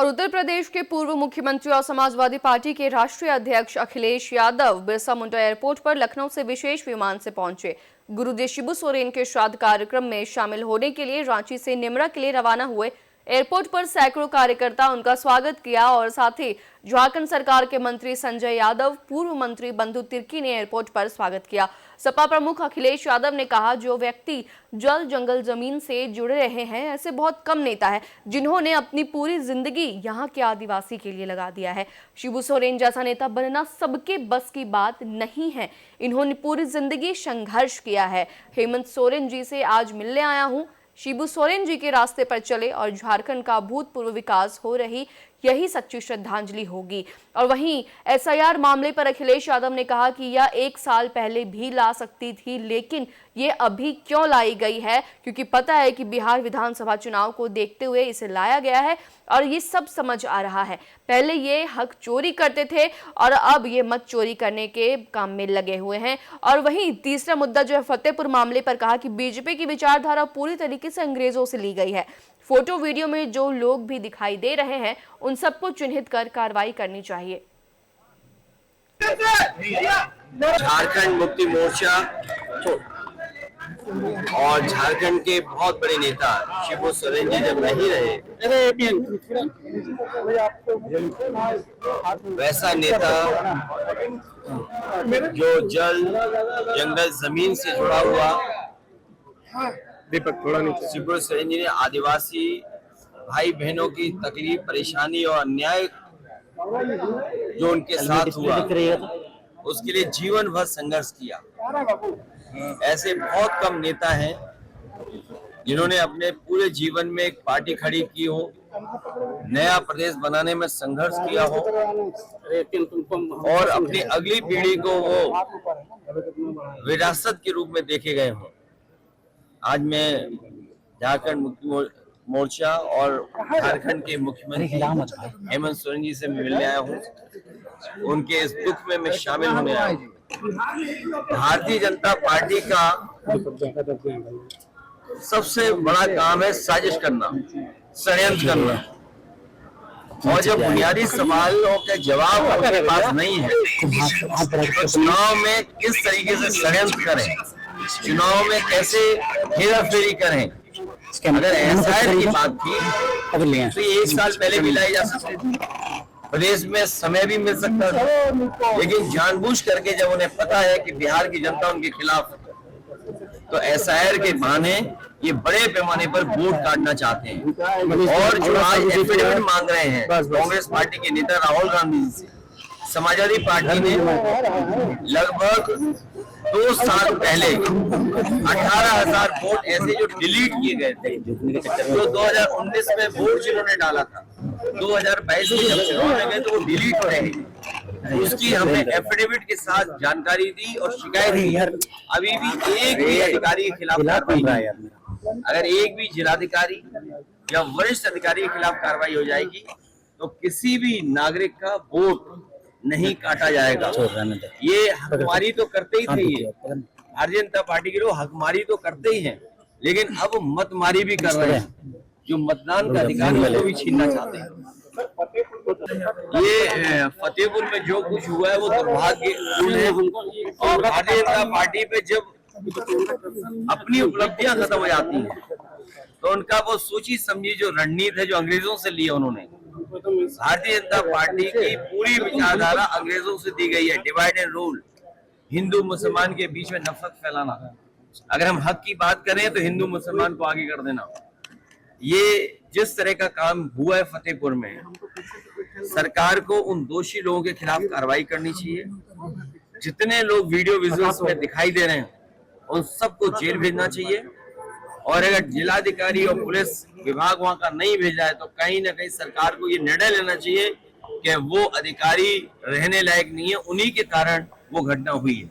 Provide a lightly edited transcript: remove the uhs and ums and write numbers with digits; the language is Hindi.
और उत्तर प्रदेश के पूर्व मुख्यमंत्री और समाजवादी पार्टी के राष्ट्रीय अध्यक्ष अखिलेश यादव बिरसा मुंडा एयरपोर्ट पर लखनऊ से विशेष विमान से पहुंचे। गुरुदेव शिबू सोरेन के श्राद्ध कार्यक्रम में शामिल होने के लिए रांची से निमरा के लिए रवाना हुए। एयरपोर्ट पर सैकड़ों कार्यकर्ता उनका स्वागत किया और साथ ही झारखंड सरकार के मंत्री संजय यादव, पूर्व मंत्री बंधु तिर्की ने एयरपोर्ट पर स्वागत किया। सपा प्रमुख अखिलेश यादव ने कहा, जो व्यक्ति जल जंगल जमीन से जुड़े रहे हैं, ऐसे बहुत कम नेता है जिन्होंने अपनी पूरी जिंदगी यहाँ के आदिवासी के लिए लगा दिया है। शिबू सोरेन जैसा नेता बनना सबके बस की बात नहीं है। इन्होंने पूरी जिंदगी संघर्ष किया है। हेमंत सोरेन जी से आज मिलने आया हूँ। शिबू सोरेन जी के रास्ते पर चले और झारखंड का भूतपूर्व विकास हो रही, यही सच्ची श्रद्धांजलि होगी। और वहीं एसआईआर मामले पर अखिलेश यादव ने कहा कि यह 1 साल पहले भी ला सकती थी, लेकिन ये अभी क्यों लाई गई है, क्योंकि पता है कि बिहार विधानसभा चुनाव को देखते हुए इसे लाया गया है और ये सब समझ आ रहा है। पहले ये हक चोरी करते थे और अब ये मत चोरी करने के काम में लगे हुए हैं। और वहीं तीसरा मुद्दा जो है फतेहपुर मामले पर कहा कि बीजेपी की विचारधारा पूरी तरीके से अंग्रेजों से ली गई है। फोटो वीडियो में जो लोग भी दिखाई दे रहे हैं उन सबको चिन्हित कर कार्रवाई करनी चाहिए। झारखंड मुक्ति मोर्चा और झारखंड के बहुत बड़े नेता शिबू सोरेन जी जब नहीं रहे, वैसा नेता जो जल जंगल जमीन से जुड़ा हुआ दीपक थोड़ा नीचे। शिबू सोरेन जी ने आदिवासी भाई बहनों की तकलीफ, परेशानी और अन्याय जो उनके साथ हुआ, उसके लिए जीवन भर संघर्ष किया। ऐसे बहुत कम नेता हैं जिन्होंने अपने पूरे जीवन में एक पार्टी खड़ी की हो, नया प्रदेश बनाने में संघर्ष किया हो और अपनी अगली पीढ़ी को वो विरासत के रूप में देखे गए हों। आज मैं झारखंड मुक्ति मोर्चा और झारखंड के मुख्यमंत्री हेमंत सोरेन जी से मिलने आया हूँ। उनके इस दुख में मैं शामिल होने आया हूँ। भारतीय जनता पार्टी का सबसे बड़ा काम है साजिश करना, षड्यंत्र करना। और जब बुनियादी सवालों के जवाब आपके पास नहीं है तो चुनाव में किस तरीके से षड्यंत्र करें, चुनाव में कैसे हेराफेरी करें। अगर एसआईआर की बात थी तो ये 1 साल पहले भी लाई जा सकती थी, प्रदेश में समय भी मिल सकता था, लेकिन जानबूझ करके जब उन्हें पता है कि बिहार की जनता उनके खिलाफ है, तो एसआईआर के बहाने ये बड़े पैमाने पर वोट काटना चाहते हैं। और जो आज एफिडेविट मांग रहे हैं कांग्रेस पार्टी के नेता राहुल गांधी जी से, समाजवादी पार्टी ने लगभग 2 साल पहले 18,000 वोट ऐसे जो डिलीट किए गए थे, जो 2019 में वोट जिन्होंने डाला था, 2022 में जब चुनाव में गए तो वो डिलीट हो रहे। उसकी हमने एफिडेविट के साथ जानकारी दी और शिकायत दी। अभी भी एक भी अधिकारी के खिलाफ कार्रवाई नहीं। अगर एक भी जिलाधिकारी या वरिष्ठ अधिकारी के खिलाफ कार्रवाई हो जाएगी तो किसी भी नागरिक का वोट नहीं काटा जाएगा। ये हकमारी तो करते ही थे, ये भारतीय जनता पार्टी के लोग हकमारी तो करते ही हैं, लेकिन अब मतमारी भी कर रहे हैं, जो मतदान का अधिकार है वो भी छीनना चाहते हैं। ये फतेहपुर में जो कुछ हुआ है वो दुर्भाग्यपूर्ण है। और भारतीय जनता पार्टी पे जब अपनी उपलब्धियां खत्म हो जाती हैं तो उनका वो सोची समझी जो रणनीति है जो अंग्रेजों से लिया उन्होंने, भारतीय जनता पार्टी की पूरी विचारधारा अंग्रेजों से दी गई है। डिवाइड एंड रूल, हिंदू मुसलमान के बीच में नफरत फैलाना। अगर हम हक की बात करें तो हिंदू मुसलमान को आगे कर देना। ये जिस तरह का काम हुआ है फतेहपुर में, सरकार को उन दोषी लोगों के खिलाफ कार्रवाई करनी चाहिए। जितने लोग वीडियो विजुअल्स में दिखाई दे रहे हैं उन सबको जेल भेजना चाहिए। और अगर जिलाधिकारी और पुलिस विभाग वहां का नहीं भेजा है तो कहीं ना कहीं सरकार को ये निर्णय लेना चाहिए कि वो अधिकारी रहने लायक नहीं है, उन्हीं के कारण वो घटना हुई है।